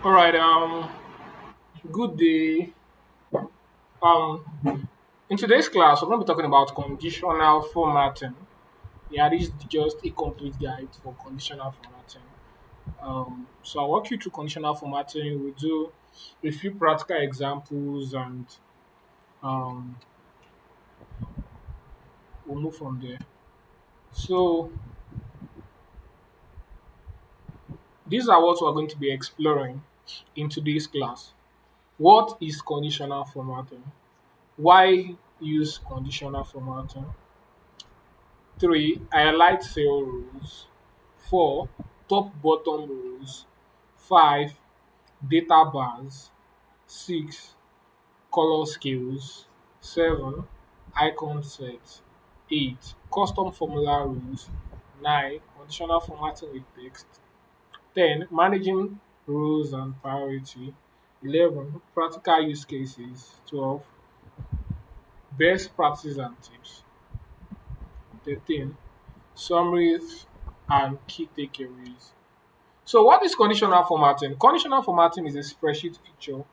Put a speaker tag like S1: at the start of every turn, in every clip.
S1: All right. Good day. Um, in today's class, we're going to be talking about conditional formatting. Yeah, this is just a complete guide for conditional formatting. So I'll walk you through conditional formatting. We'll do a few practical examples, and um, we'll move from there. So these are what we're going to be exploring in today's class. What is conditional formatting? Why use conditional formatting? 3. Highlight cell rows. 4. Top bottom rows. 5. Data bars. 6. Color scales. 7. Icon sets. 8. Custom formula rules. 9. Conditional formatting with text. 10. Managing rows and priority. 11. Practical use cases. 12. Best practices and tips. 13. Summaries and key takeaways. So, what is conditional formatting? Conditional formatting is a spreadsheet feature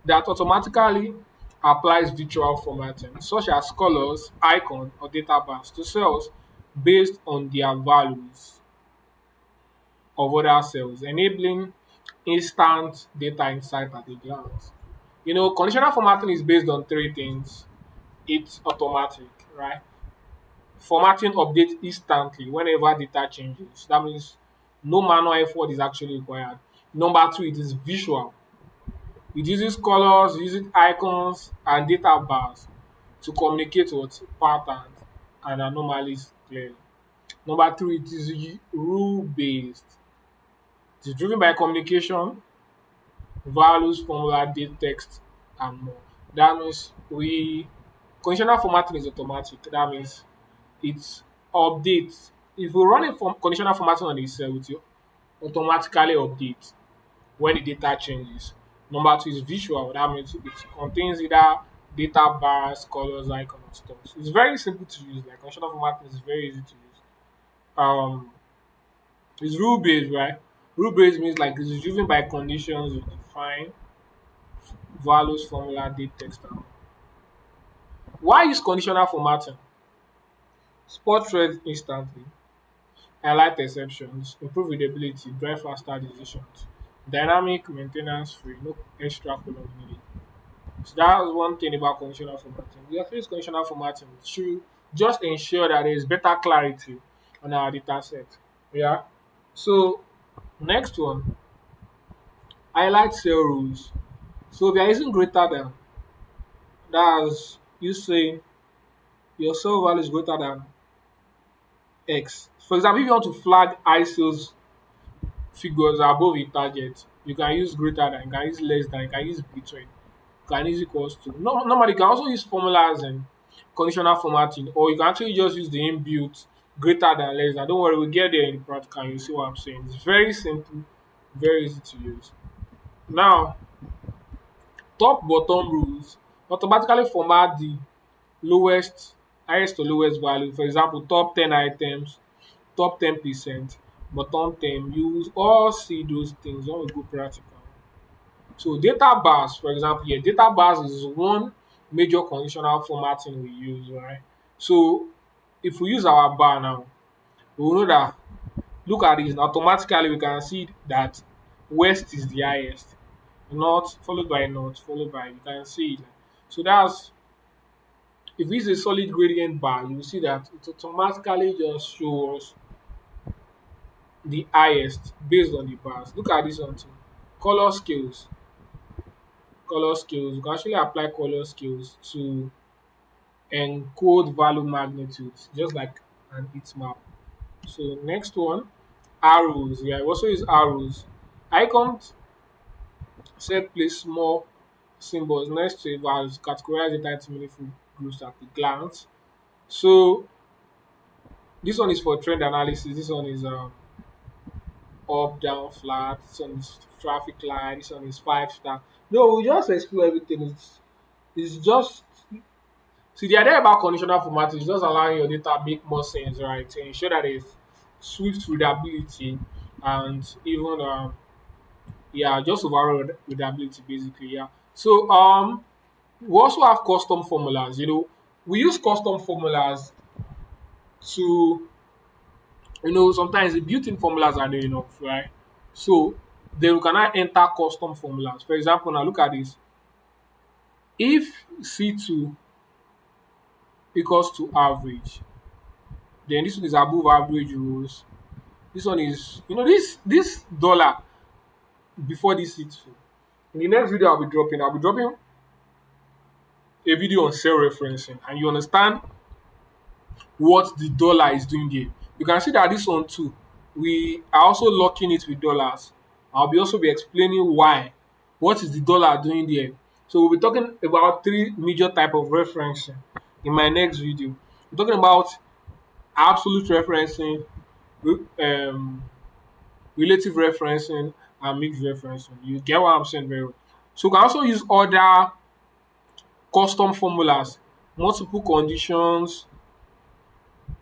S1: that automatically applies visual formatting, such as colors, icon, or data bars, to cells based on their values of other cells, enabling instant data insight at a glance. Conditional formatting is based on three things. It's automatic, right? Formatting updates instantly whenever data changes. That means no manual effort is actually required. Number two, it is visual. It uses colors, it uses icons and data bars to communicate what patterns and anomalies clearly. Number three, it is rule based. It is driven by communication, values, formula, date, text, and more. That means we conditional formatting is automatic. That means it updates. If we run a conditional formatting on a cell, it will automatically update when the data changes. Number two is visual. That means it contains either data bars, colors, icon, or stuff. So it's very simple to use. Like conditional formatting is very easy to use. Um, it's rule based, right? Rule based means like it's driven by conditions you define, values, formula, date, text. And more. Why is conditional formatting? Spot threads instantly. Highlight exceptions, improve readability, drive faster decisions, dynamic maintenance free, no extra column needed. So that's one thing about conditional formatting. We use conditional formatting to just ensure that there is better clarity on our data set. Yeah. So next one, highlight cell rules. So if you are using greater than, that's you saying your cell value is greater than X. For example, if you want to flag ISOs figures above a target, you can use greater than, you can use less than, you can use between, you can use equals to. No, normally, you can also use formulas and conditional formatting, or you can actually just use the inbuilt greater than, less than. Don't worry, we'll get there in the practical and you see what I'm saying. It's very simple, very easy to use. Now, top bottom rules automatically format the lowest, highest to lowest value. For example, top 10 items, top 10%, bottom 10. You all see those things when we go practical. So data bars, for example, yeah, data bars is one major conditional formatting we use, right? So if we use our bar now, we will know that look at this, automatically we can see that west is the highest, north followed by north, followed by, you can see it. So that's, if we use a solid gradient bar, you will see that it automatically just shows the highest based on the bars. Look at this one too. Color scales. Color scales. You can actually apply color scales to encode value magnitudes, just like an heat map. So next one, arrows. Yeah, I also use arrows. Icons set place small symbols next to a value to categorize data into meaningful groups at a glance. So this one is for trend analysis. This one is up, down, flat. This one is traffic light. This one is 5 star. No, we just explore everything. It's just, see, the idea about conditional formatting is just allowing your data make more sense, right? To ensure that there's swift readability and even yeah, just overall readability basically. Yeah. So we also have custom formulas. We use custom formulas to sometimes the built-in formulas are not enough, right? So then we can now enter custom formulas. For example, now look at this. If C2 equals to average, then this one is above average rules. This one is, this dollar before this C2. In the next video I'll be dropping a video on cell referencing, and you understand what the dollar is doing there. You can see that this one too, we are also locking it with dollars. I'll be explaining why. What is the dollar doing there? So we'll be talking about three major type of referencing in my next video. We're talking about absolute referencing, um, relative referencing, and mixed referencing. You get what I'm saying very well. So we can also use other custom formulas, multiple conditions,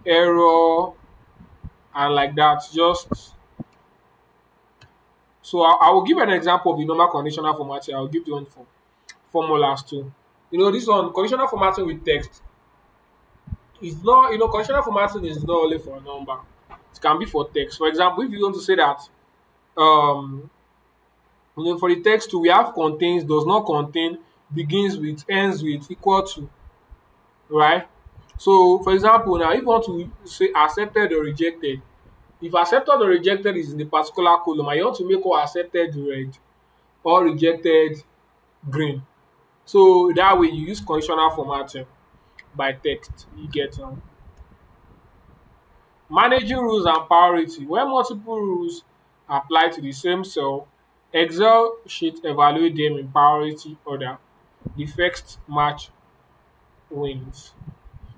S1: error, and like that. Just so I will give an example of the normal conditional formatting. I'll give the one for formulas too. This one conditional formatting with text is not. Conditional formatting is not only for a number. It can be for text. For example, if you want to say that um for the text too, we have contains, does not contain, begins with, ends with, equal to, right? So for example, now if you want to say accepted or rejected, if accepted or rejected is in a particular column and you want to make all accepted red or rejected green, so that way you use conditional formatting by text. You get managing rules and priority. When multiple rules apply to the same cell, Excel sheet evaluate them in priority order. The first match wins.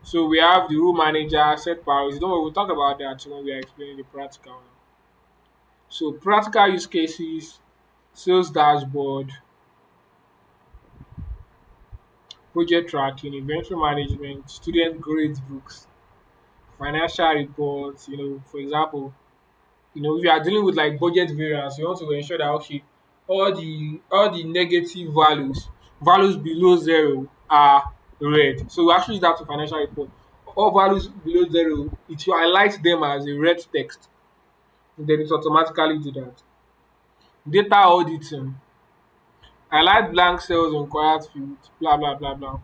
S1: So we have the rule manager, set priorities. Don't worry, we'll talk about that when we are explaining the practical now. So practical use cases, sales dashboard, project tracking, inventory management, student grades books, financial reports. For example, if you are dealing with like budget variance, you want to ensure that okay, all the negative values below zero are red. So we actually use that to financial report. All values below zero, it will highlight them as a red text. Then it automatically do that. Data auditing, highlight blank cells in required fields, blah blah blah blah.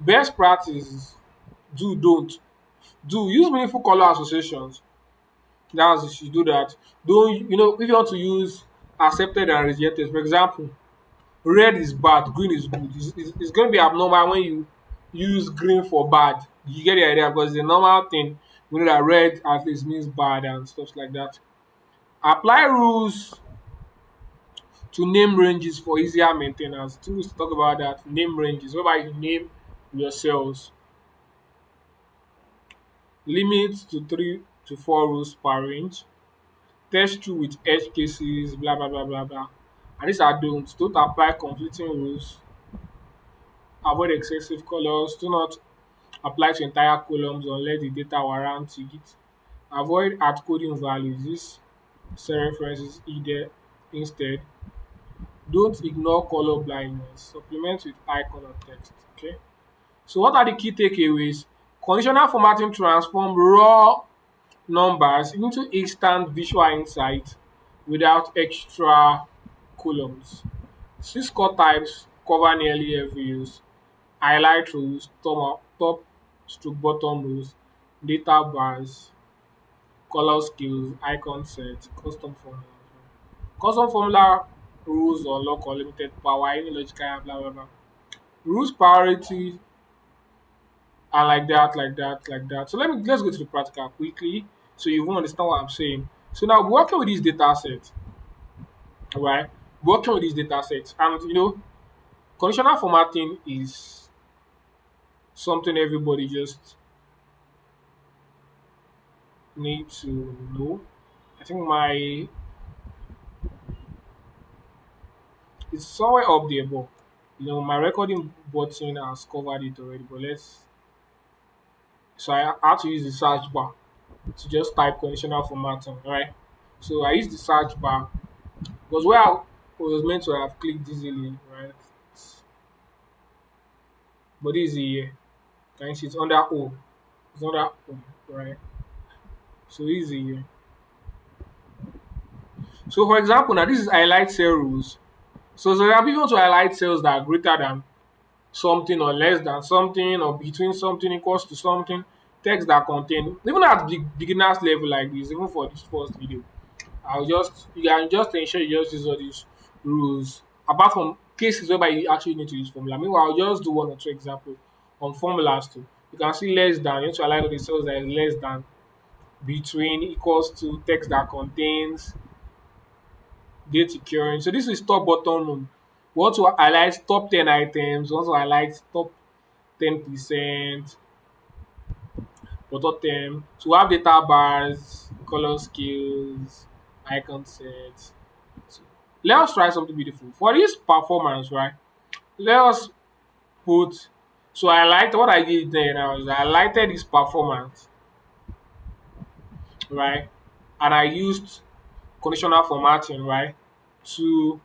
S1: Best practice: do, don't. Do, use meaningful color associations. That's if you do that. Don't if you want to use accepted and rejected, for example, red is bad, green is good. It's going to be abnormal when you use green for bad. You get the idea, because the normal thing we know that red at least means bad and stuff like that. Apply rules to name ranges for easier maintenance. Two ways to talk about that. Name ranges, whereby you name your cells. Limit to 3 to 4 rules per range. Test through with edge cases, blah blah blah blah blah. And these are don'ts. Don't apply conflicting rules. Avoid excessive colors. Do not apply to entire columns unless the data warrants it. Avoid hard coding values. This cell references either instead. Don't ignore color blindness. Supplement with icon or text. Okay. So what are the key takeaways? Conditional formatting transform raw numbers into instant visual insight without extra columns. 6 core types cover nearly every use: highlight rules, top stroke bottom rules, data bars, color scales, icon sets, custom formula. Custom formula rules unlock unlimited power, any logical blah blah blah. Rules priority and like that, like that, like that. So let's go to the practical quickly so you won't understand what I'm saying. So now working with these data sets, right? Working with these data sets, and conditional formatting is something everybody just need to know. I think it's somewhere up there, but my recording button has covered it already. But let's so I had to use the search bar. to just type conditional formatting, right? So I use the search bar because where I was meant to have clicked easily, right? But this is here. Can you see it's under O? It's under O, right? So easy here. So for example, now this is highlight cell rules. So there are people to highlight cells that are greater than something or less than something or between something equals to something, text that contain even at beginners level like this, even for this first video. I'll just you can just ensure you just use all these rules. Apart from cases whereby you actually need to use formula. Meanwhile, I'll just do one or two examples on formulas too. You can see less than, you need to highlight all the cells that is less than, between equals to, text that contains, date occurring. So this is top bottom room. We want to highlight top 10 items, we want to highlight top 10%, bottom 10. So we have data bars, color scales, icon sets. So let us try something beautiful. For this performance, right? Let us put, so I liked what I did there now is I highlighted this performance, right? And I used conditional formatting, right? To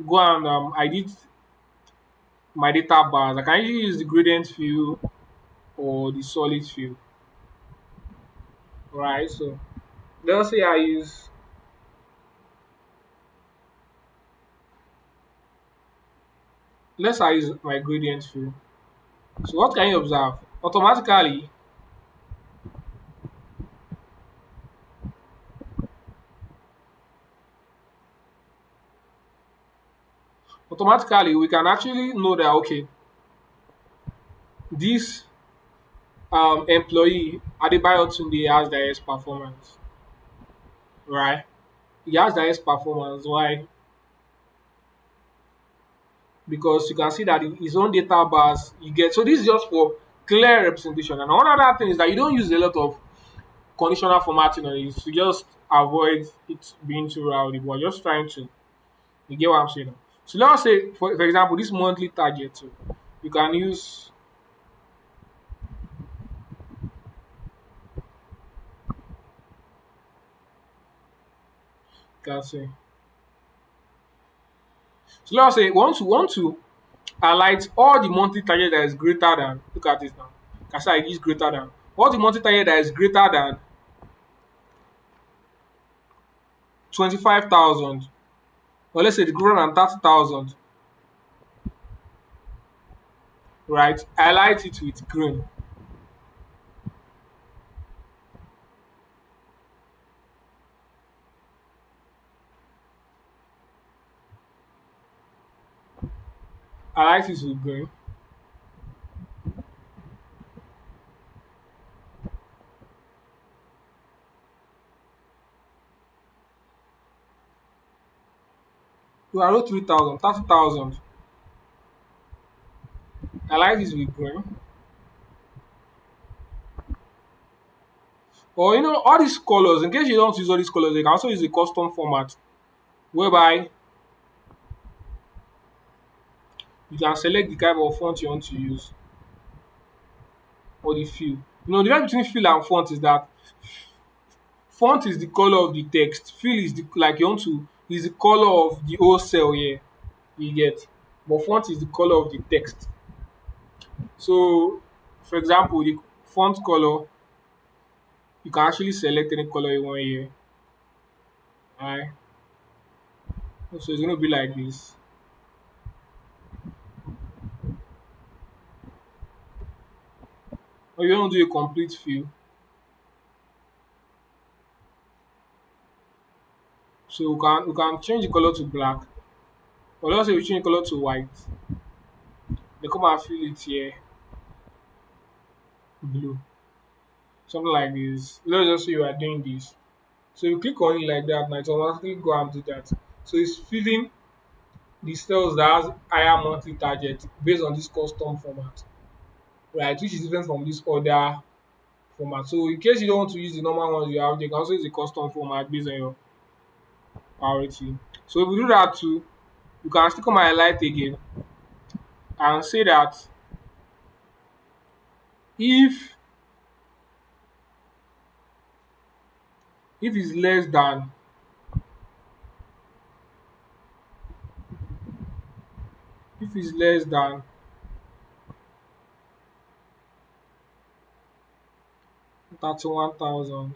S1: go and I did my data bars. I can either use the gradient field or the solid field, right? So let's say I use, let's say I use my gradient field. So what can you observe? Automatically we can actually know that okay, this employee Adebayo Tunde has the highest performance, right? He has the highest performance. Why? Because you can see that in his own data bars you get. So this is just for clear representation. And one other thing is that you don't use a lot of conditional formatting on it to just avoid it being too rowdy. But just trying to, you get what I'm saying? So let's say for example this monthly target too. You can use, you can say, so let's say want to highlight all the monthly target that is greater than, look at this now. Can say I use greater than all the monthly target that is greater than 25,000, or let's say the greater than 30,000, right? Highlight it with green. Highlight it with green. So I wrote 3,000, 30,000. Highlight it with green. Or all these colors, in case you don't use all these colors, you can also use a custom format whereby you can select the type of font you want to use or the fill. The difference between fill and font is that font is the color of the text, fill is the, like you want to, is the color of the whole cell here. You get, but font is the color of the text. So for example, the font color, you can actually select any color you want here. Alright, so it's gonna be like this. Or you want to do a complete fill, so we can change the color to black, or let's say we change the color to white. They come and fill it here blue, something like this. Let's just say you are doing this. So you click on it like that, now it automatically go and do that. So it's filling the cells that has higher monthly target based on this custom format, right? Which is different from this other format. So in case you don't want to use the normal ones you have, you can also use the custom format based on your priority. So if we do that too, you can still come and highlight again and say that if if it's less than if it's less than 31,000.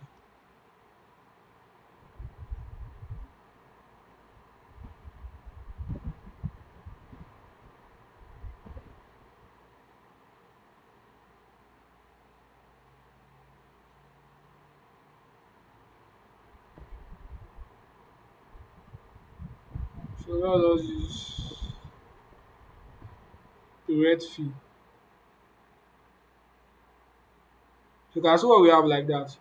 S1: So let us use the rate fee. So you can see what we have like that.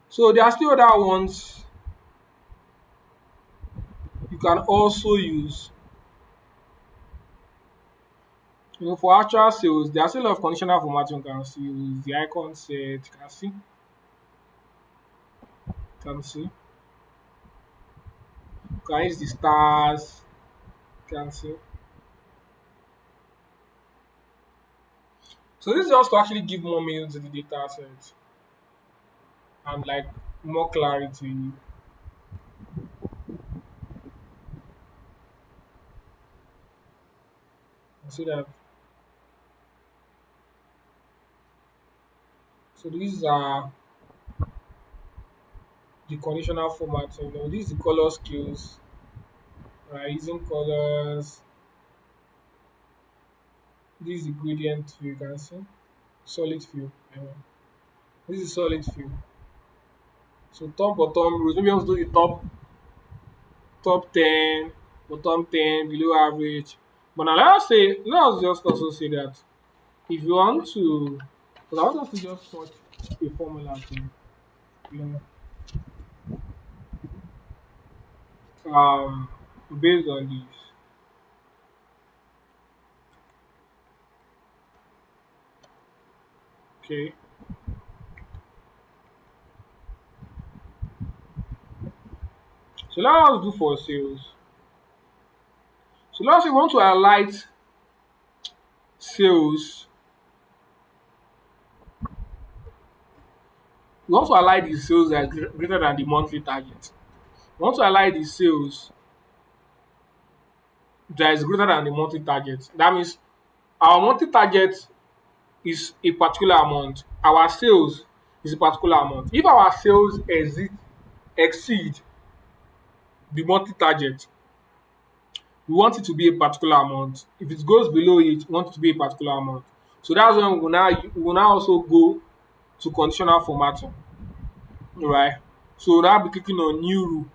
S1: So there are still other ones you can also use. For actual sales, there are still a lot of conditional formatting you can see. Use the icon set, you can use the stars, you can see. So this is just to actually give more meaning to the data set and like more clarity. You see that. So these are the conditional formatting. This is the color skills, right? Using colors. This is the gradient view, you can see. Solid view. This is solid view. So top bottom rows. Maybe I want to do the top 10, bottom 10, below average. But now let us just also say that if you want to, because I want us to just put a formula to, you um, based on this. Okay. So let us do for sales. So let's say we want to highlight sales. We want to highlight the sales that are greater than the monthly target. We want to highlight the sales that is greater than the monthly target. That means our monthly target is a particular amount. Our sales is a particular amount. If our sales exceed the monthly target, we want it to be a particular amount. If it goes below it, we want it to be a particular amount. So that's when we will now also go to conditional formatting, right? So we'll now be clicking on new rule.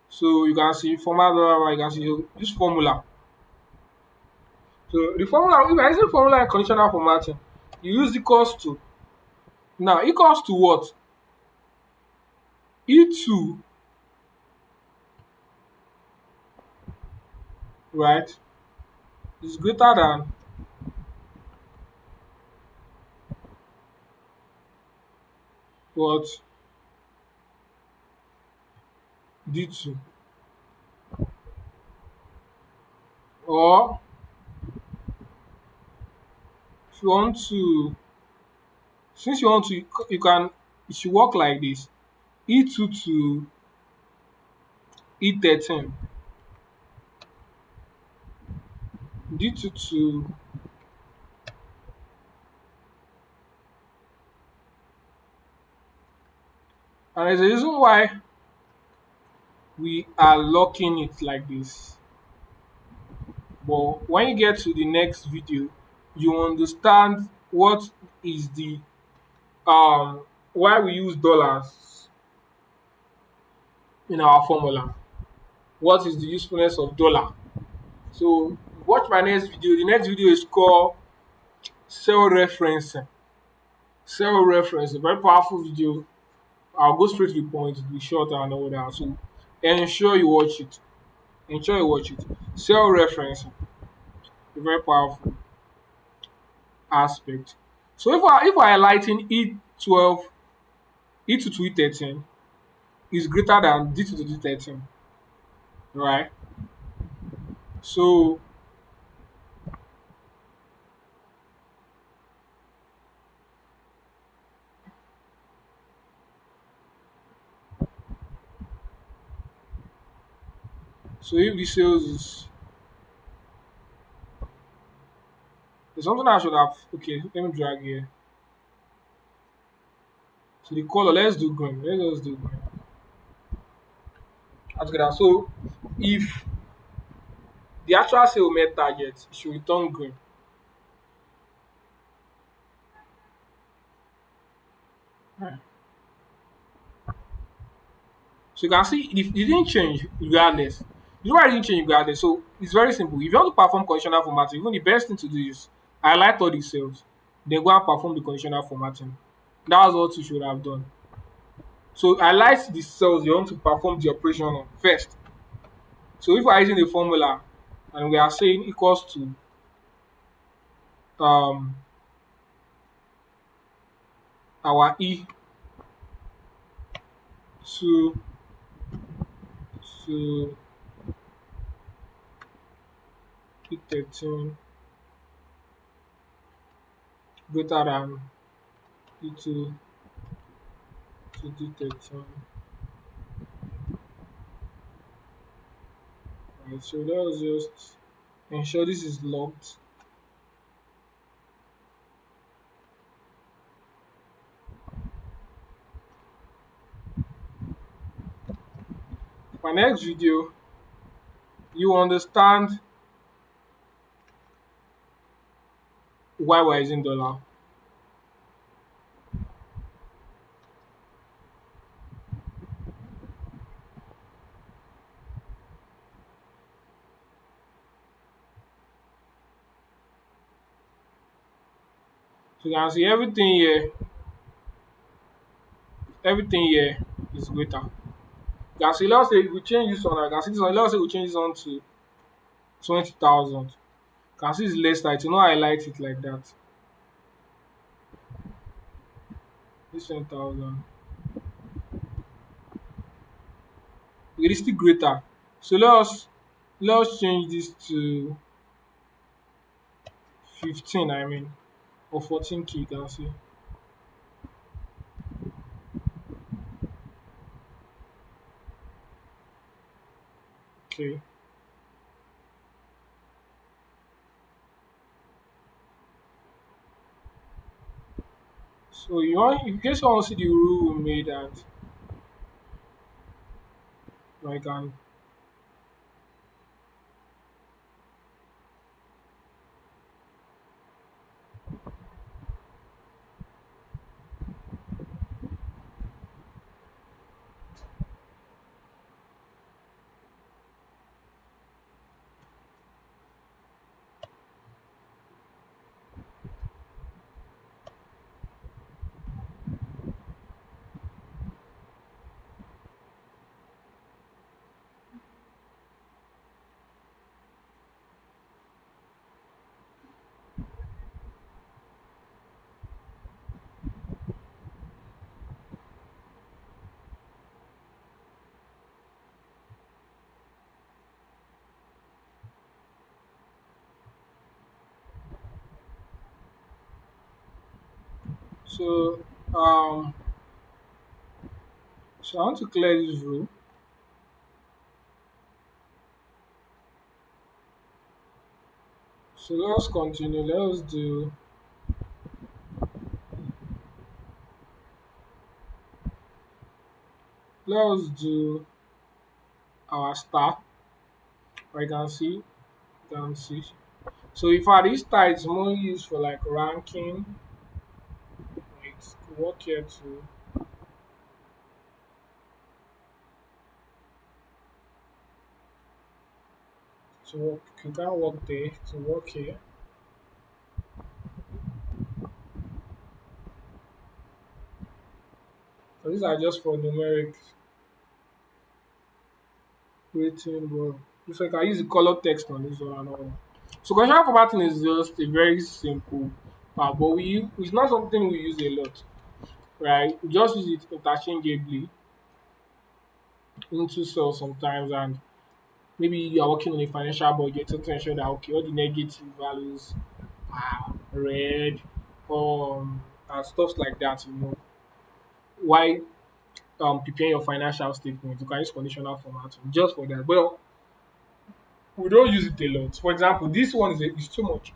S1: So you can see format, you can see this formula. So the formula, if I use formula in conditional formatting, you use equals to. Now equals to what? E2, right, is greater than what? D2. Or if you want to, since you want to, you can, it should work like this: E2 to E13, D2 to, and there's a reason why we are locking it like this. But when you get to the next video, you understand what is the why we use dollars in our formula. What is the usefulness of dollar? So watch my next video. The next video is called cell referencing. Cell referencing, very powerful video. I'll go straight to the point. It'll be shorter and all that. So ensure you watch it. Ensure you watch it. Cell referencing, a very powerful aspect. So if I highlighting E12, E2 to E13 is greater than D2 to D13, right? So So if the sales is there's something I should have. Okay, let me drag here. So the color, let's do green. Let's just do green. That's good. So if the actual sale met target, it should return green. Right. So you can see it didn't change regardless. You know why it didn't change regardless? So it's very simple. If you want to perform conditional formatting, even the best thing to do is highlight all the cells, then go and perform the conditional formatting. That's what you should have done. So highlight the cells you want to perform the operation on first. So if we're using a formula and we are saying equals to um our E to to E13 greater than E2 to D13. Right, so let's just ensure this is locked. My next video, you understand why we're using dollar. So you can see everything here is greater. You can see, let's say if we change this one, I can see this one, let's say we change this one to 20,000. You can see it's less tight, you know, highlight it like that. This 20,000. It is still greater. So let's change this to 15, I mean, or 14K, you can see. Okay. So in case you want to see the rule we made, and I can. So um so I want to clear this rule. So let's continue. Let's do our star. I can see. So if our this star is more used for like ranking, it's work here to work. You can work there to work here. So these are just for numeric rating, but if I can use the color text on this one and all. So conditional formatting is just a very simple part, but it's not something we use a lot, right? We just use it interchangeably into cells sometimes, and maybe you are working on a financial budget to ensure that okay, all the negative values are red, and stuff like that. Why preparing your financial statement, you can use conditional formatting just for that. Well, we don't use it a lot. For example, this one is too much.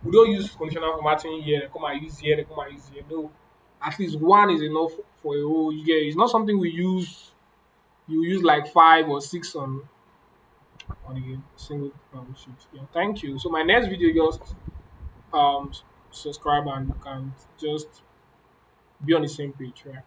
S1: We don't use conditional formatting here, come and use here, come and use here. No. At least one is enough for a whole year. It's not something we use you use like five or six on a single sheet. Yeah, thank you. So my next video just subscribe and you can just be on the same page, right?